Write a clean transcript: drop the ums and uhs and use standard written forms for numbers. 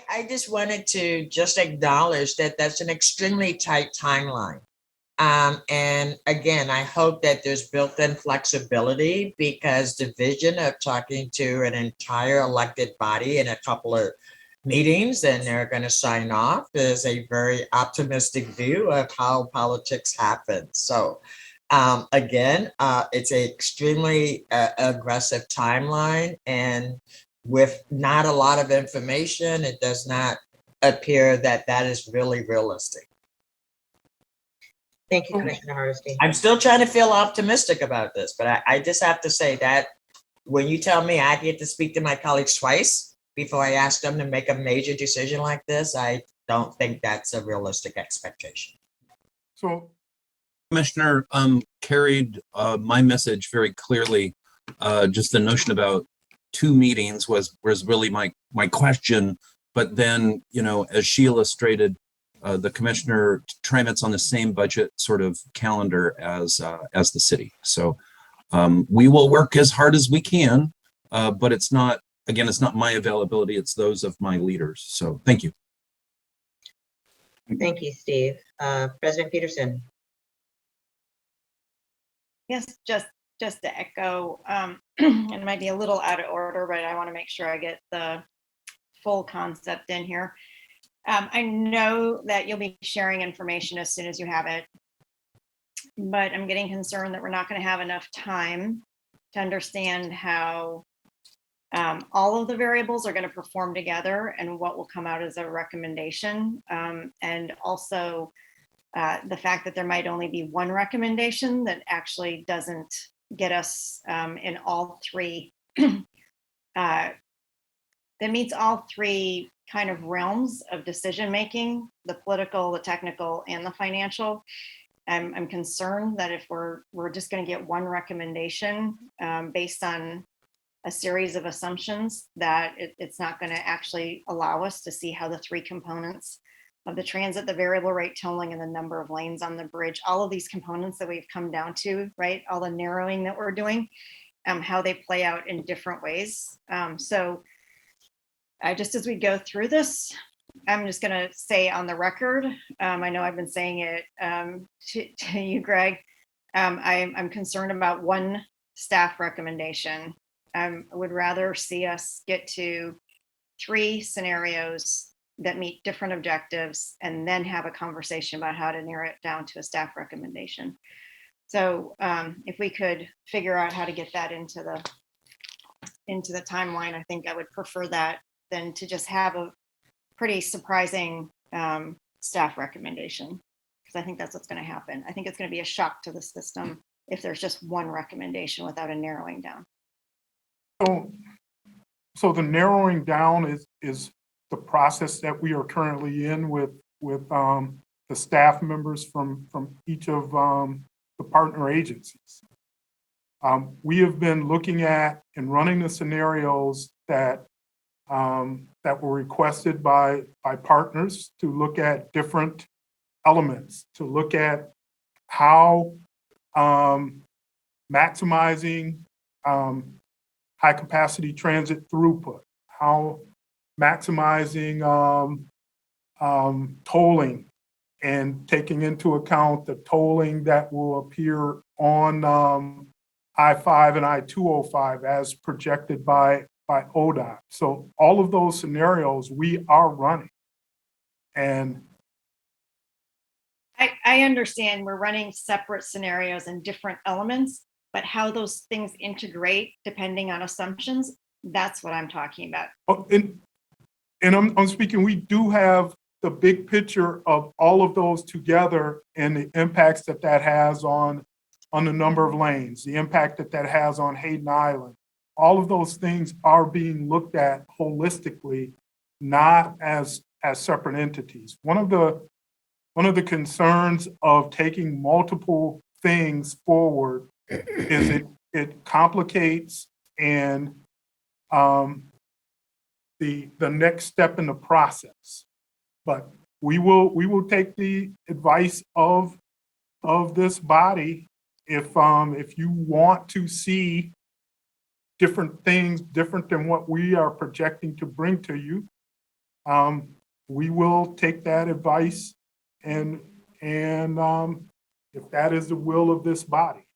I just wanted to just acknowledge that that's an extremely tight timeline. And again, I hope that there's built-in flexibility, because the vision of talking to an entire elected body in a couple of meetings and they're going to sign off is a very optimistic view of how politics happen. So again, it's an extremely aggressive timeline, and with not a lot of information, it does not appear that that is really realistic. Thank you, Commissioner Hardesty. I'm still trying to feel optimistic about this, but I just have to say that when you tell me I get to speak to my colleagues twice before I ask them to make a major decision like this, I don't think that's a realistic expectation. So, Commissioner carried my message very clearly. Just the notion about 2 meetings was really my question. But then, you know, as she illustrated, the commissioner TRAN's on the same budget sort of calendar as the city. So we will work as hard as we can, but it's not my availability, it's those of my leaders. So thank you. Thank you, Steve. President Peterson. Yes, just to echo, it might be a little out of order, but I want to make sure I get the full concept in here. I know that you'll be sharing information as soon as you have it, but I'm getting concerned that we're not going to have enough time to understand how all of the variables are going to perform together and what will come out as a recommendation. And also the fact that there might only be one recommendation that actually doesn't get us in all three, that meets all three kind of realms of decision making: the political, the technical, and the financial. I'm concerned that if we're just going to get one recommendation based on a series of assumptions, that it's not going to actually allow us to see how the three components of the transit, the variable rate tolling, and the number of lanes on the bridge, all of these components that we've come down to, right? All the narrowing that we're doing, how they play out in different ways. So just as we go through this, I'm just going to say on the record, I know I've been saying it to you, Greg, I'm concerned about one staff recommendation. I would rather see us get to 3 scenarios that meet different objectives and then have a conversation about how to narrow it down to a staff recommendation. So if we could figure out how to get that into the timeline, I think I would prefer that than to just have a pretty surprising staff recommendation, because I think that's what's going to happen. I think it's going to be a shock to the system if there's just one recommendation without a narrowing down. So the narrowing down is the process that we are currently in with the staff members from each of the partner agencies. We have been looking at and running the scenarios that were requested by partners to look at different elements, to look at how maximizing high capacity transit throughput, how maximizing tolling and taking into account the tolling that will appear on I-5 and I-205 as projected by ODOT. So all of those scenarios we are running. And I understand we're running separate scenarios and different elements, but how those things integrate depending on assumptions, that's what I'm talking about. And I'm speaking, we do have the big picture of all of those together and the impacts that has on the number of lanes, the impact that has on Hayden Island. All of those things are being looked at holistically, not as separate entities. One of the concerns of taking multiple things forward is it complicates and the next step in the process. But we will take the advice of this body if you want to see different things different than what we are projecting to bring to you. we will take that advice and if that is the will of this body.